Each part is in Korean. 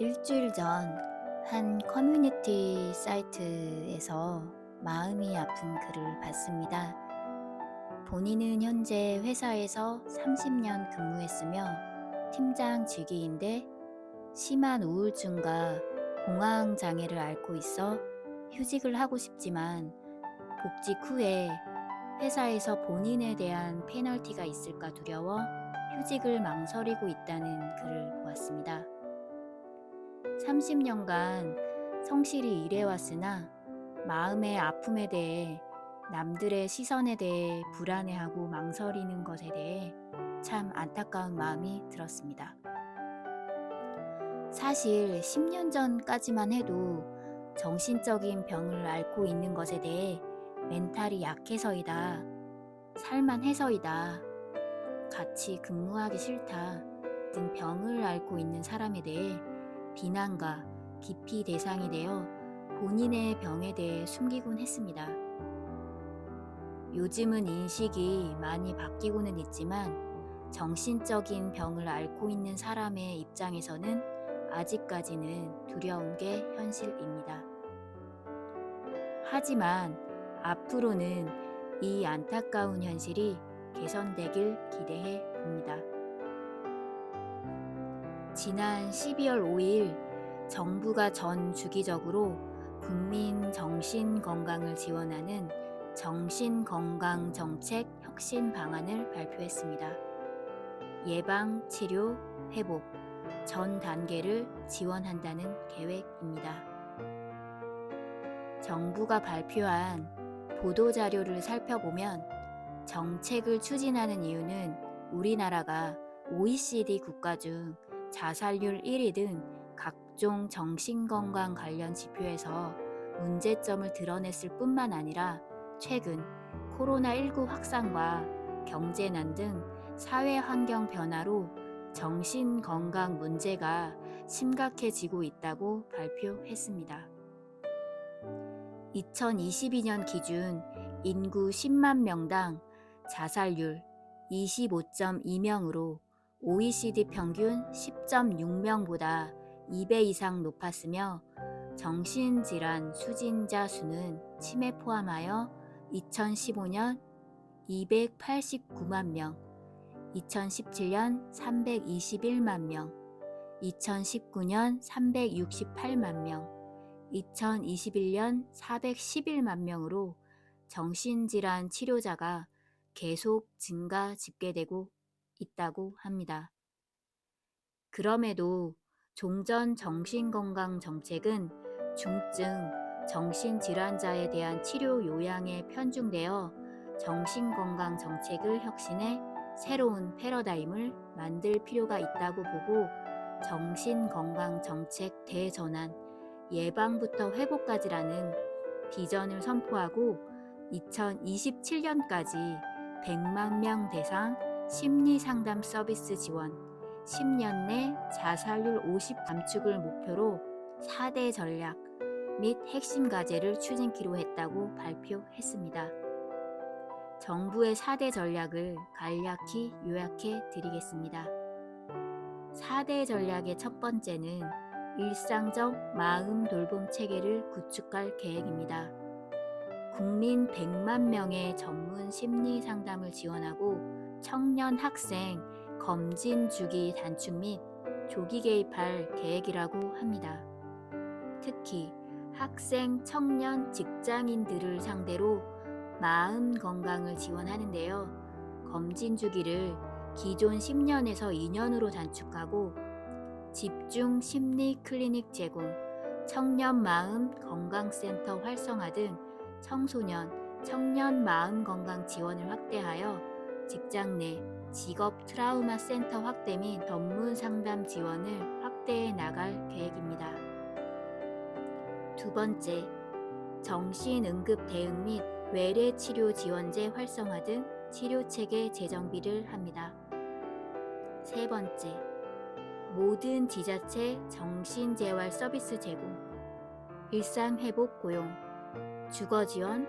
일주일 전 한 커뮤니티 사이트에서 마음이 아픈 글을 봤습니다. 본인은 현재 회사에서 30년 근무했으며 팀장 직위인데 심한 우울증과 공황 장애를 앓고 있어 휴직을 하고 싶지만 복직 후에 회사에서 본인에 대한 페널티가 있을까 두려워 휴직을 망설이고 있다는 글을 보았습니다. 30년간 성실히 일해왔으나 마음의 아픔에 대해 남들의 시선에 대해 불안해하고 망설이는 것에 대해 참 안타까운 마음이 들었습니다. 사실 10년 전까지만 해도 정신적인 병을 앓고 있는 것에 대해 멘탈이 약해서이다, 살만해서이다, 같이 근무하기 싫다 등 병을 앓고 있는 사람에 대해 비난과 기피 대상이 되어 본인의 병에 대해 숨기곤 했습니다. 요즘은 인식이 많이 바뀌고는 있지만 정신적인 병을 앓고 있는 사람의 입장에서는 아직까지는 두려운 게 현실입니다. 하지만 앞으로는 이 안타까운 현실이 개선되길 기대해 봅니다. 지난 12월 5일 정부가 전 주기적으로 국민 정신건강을 지원하는 정신건강정책 혁신 방안을 발표했습니다. 예방, 치료, 회복 전 단계를 지원한다는 계획입니다. 정부가 발표한 보도자료를 살펴보면 정책을 추진하는 이유는 우리나라가 OECD 국가 중 자살률 1위 등 각종 정신건강 관련 지표에서 문제점을 드러냈을 뿐만 아니라 최근 코로나19 확산과 경제난 등 사회 환경 변화로 정신건강 문제가 심각해지고 있다고 발표했습니다. 2022년 기준 인구 10만 명당 자살률 25.2명으로 OECD 평균 10.6명보다 2배 이상 높았으며 정신질환 수진자 수는 치매 포함하여 2015년 289만 명, 2017년 321만 명, 2019년 368만 명, 2021년 411만 명으로 정신질환 치료자가 계속 증가 집계되고 있다고 합니다. 그럼에도 종전 정신건강 정책은 중증 정신질환자에 대한 치료 요양에 편중되어 정신건강 정책을 혁신해 새로운 패러다임을 만들 필요가 있다고 보고 정신건강 정책 대전환 예방부터 회복까지라는 비전을 선포하고 2027년까지 100만 명 대상 심리상담 서비스 지원, 10년 내 자살률 50 감축을 목표로 4대 전략 및 핵심 과제를 추진키로 했다고 발표했습니다. 정부의 4대 전략을 간략히 요약해 드리겠습니다. 4대 전략의 첫 번째는 일상적 마음 돌봄 체계를 구축할 계획입니다. 국민 100만 명의 전문 심리 상담을 지원하고 청년 학생 검진 주기 단축 및 조기 개입할 계획이라고 합니다. 특히 학생, 청년, 직장인들을 상대로 마음 건강을 지원하는데요. 검진 주기를 기존 10년에서 2년으로 단축하고 집중 심리 클리닉 제공, 청년 마음 건강센터 활성화 등 청소년, 청년 마음 건강 지원을 확대하여 직장 내 직업 트라우마 센터 확대 및 전문 상담 지원을 확대해 나갈 계획입니다. 두 번째, 정신응급 대응 및 외래 치료 지원제 활성화 등 치료체계 재정비를 합니다. 세 번째, 모든 지자체 정신재활 서비스 제공, 일상회복 고용, 주거지원,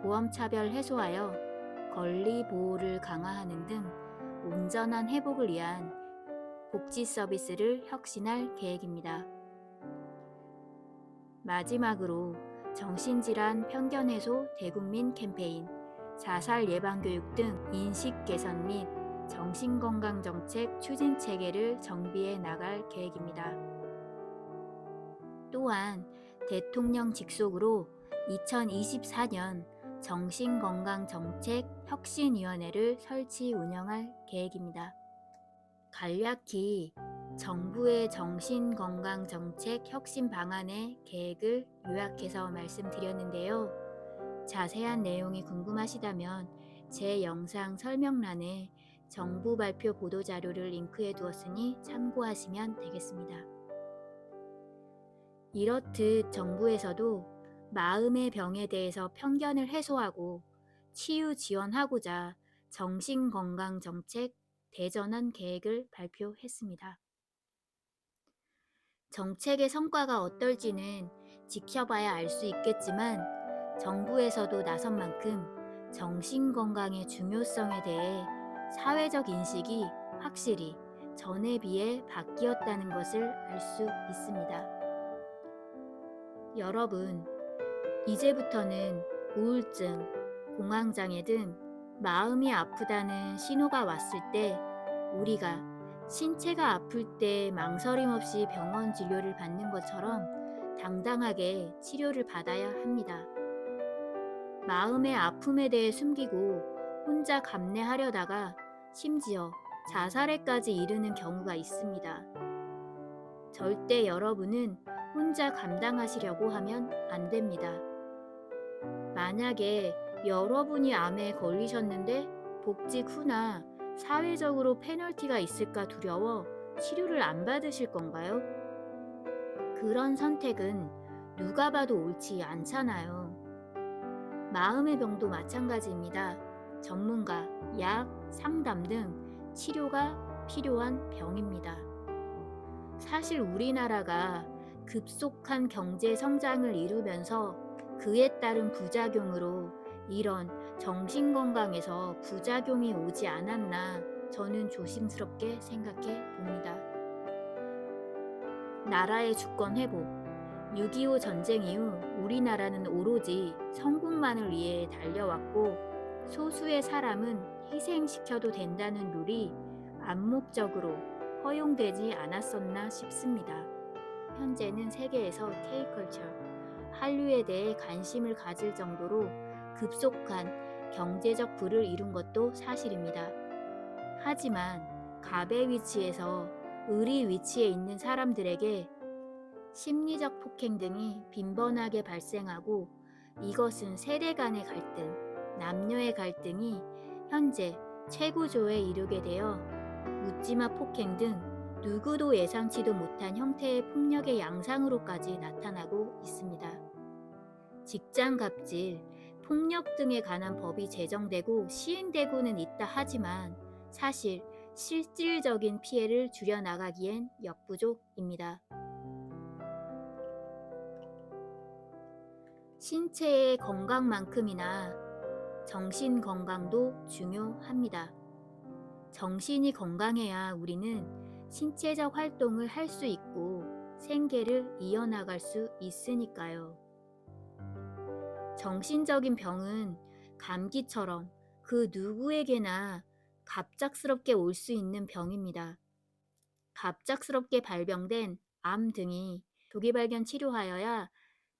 보험차별 해소하여 권리 보호를 강화하는 등 온전한 회복을 위한 복지 서비스를 혁신할 계획입니다. 마지막으로 정신질환 편견 해소 대국민 캠페인, 자살 예방 교육 등 인식 개선 및 정신건강정책 추진 체계를 정비해 나갈 계획입니다. 또한 대통령 직속으로 2024년 정신건강정책혁신위원회를 설치 운영할 계획입니다. 간략히 정부의 정신건강정책 혁신 방안의 계획을 요약해서 말씀드렸는데요. 자세한 내용이 궁금하시다면 제 영상 설명란에 정부 발표 보도자료를 링크해 두었으니 참고하시면 되겠습니다. 이렇듯 정부에서도 마음의 병에 대해서 편견을 해소하고 치유 지원하고자 정신건강정책 대전환 계획을 발표했습니다. 정책의 성과가 어떨지는 지켜봐야 알 수 있겠지만 정부에서도 나선 만큼 정신건강의 중요성에 대해 사회적 인식이 확실히 전에 비해 바뀌었다는 것을 알 수 있습니다. 여러분, 이제부터는 우울증, 공황장애 등 마음이 아프다는 신호가 왔을 때 우리가 신체가 아플 때 망설임 없이 병원 진료를 받는 것처럼 당당하게 치료를 받아야 합니다. 마음의 아픔에 대해 숨기고 혼자 감내하려다가 심지어 자살에까지 이르는 경우가 있습니다. 절대 여러분은 혼자 감당하시려고 하면 안 됩니다. 만약에 여러분이 암에 걸리셨는데 복직 후나 사회적으로 페널티가 있을까 두려워 치료를 안 받으실 건가요? 그런 선택은 누가 봐도 옳지 않잖아요. 마음의 병도 마찬가지입니다. 전문가, 약, 상담 등 치료가 필요한 병입니다. 사실 우리나라가 급속한 경제 성장을 이루면서 그에 따른 부작용으로 이런 정신건강에서 부작용이 오지 않았나 저는 조심스럽게 생각해 봅니다. 나라의 주권 회복, 6.25 전쟁 이후 우리나라는 오로지 성공만을 위해 달려왔고 소수의 사람은 희생시켜도 된다는 룰이 암묵적으로 허용되지 않았었나 싶습니다. 현재는 세계에서 K컬처, 한류에 대해 관심을 가질 정도로 급속한 경제적 부를 이룬 것도 사실입니다. 하지만 갑의 위치에서 을의 위치에 있는 사람들에게 심리적 폭행 등이 빈번하게 발생하고 이것은 세대 간의 갈등, 남녀의 갈등이 현재 최고조에 이르게 되어 묻지마 폭행 등 누구도 예상치도 못한 형태의 폭력의 양상으로까지 나타나고 있습니다. 직장 갑질, 폭력 등에 관한 법이 제정되고 시행되고는 있다 하지만 사실 실질적인 피해를 줄여나가기엔 역부족입니다. 신체의 건강만큼이나 정신 건강도 중요합니다. 정신이 건강해야 우리는 신체적 활동을 할 수 있고 생계를 이어나갈 수 있으니까요. 정신적인 병은 감기처럼 그 누구에게나 갑작스럽게 올 수 있는 병입니다. 갑작스럽게 발병된 암 등이 조기 발견 치료하여야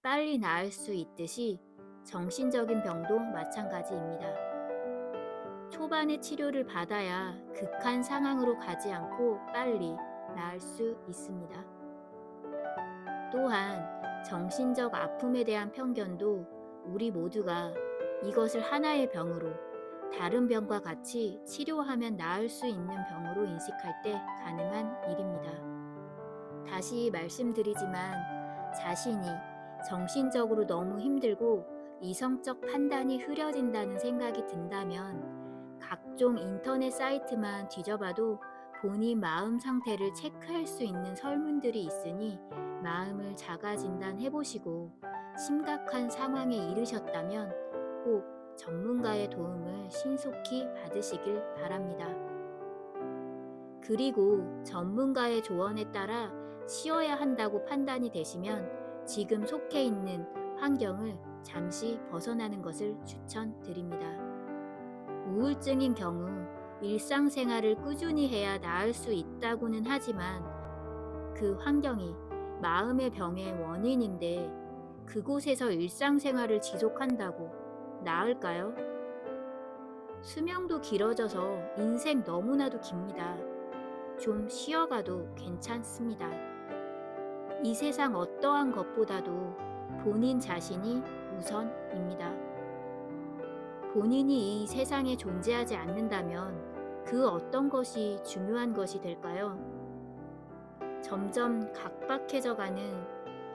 빨리 나을 수 있듯이 정신적인 병도 마찬가지입니다. 초반에 치료를 받아야 극한 상황으로 가지 않고 빨리 나을 수 있습니다. 또한 정신적 아픔에 대한 편견도 우리 모두가 이것을 하나의 병으로 다른 병과 같이 치료하면 나을 수 있는 병으로 인식할 때 가능한 일입니다. 다시 말씀드리지만 자신이 정신적으로 너무 힘들고 이성적 판단이 흐려진다는 생각이 든다면 각종 인터넷 사이트만 뒤져봐도 본인 마음 상태를 체크할 수 있는 설문들이 있으니 마음을 자가 진단해보시고 심각한 상황에 이르셨다면 꼭 전문가의 도움을 신속히 받으시길 바랍니다. 그리고 전문가의 조언에 따라 쉬어야 한다고 판단이 되시면 지금 속해 있는 환경을 잠시 벗어나는 것을 추천드립니다. 우울증인 경우 일상생활을 꾸준히 해야 나을 수 있다고는 하지만 그 환경이 마음의 병의 원인인데 그곳에서 일상생활을 지속한다고 나을까요? 수명도 길어져서 인생 너무나도 깁니다. 좀 쉬어가도 괜찮습니다. 이 세상 어떠한 것보다도 본인 자신이 우선입니다. 본인이 이 세상에 존재하지 않는다면 그 어떤 것이 중요한 것이 될까요? 점점 각박해져가는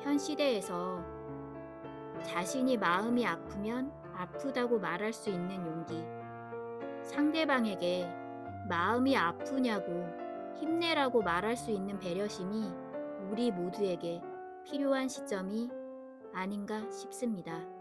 현 시대에서 자신이 마음이 아프면 아프다고 말할 수 있는 용기, 상대방에게 마음이 아프냐고 힘내라고 말할 수 있는 배려심이 우리 모두에게 필요한 시점이 아닌가 싶습니다.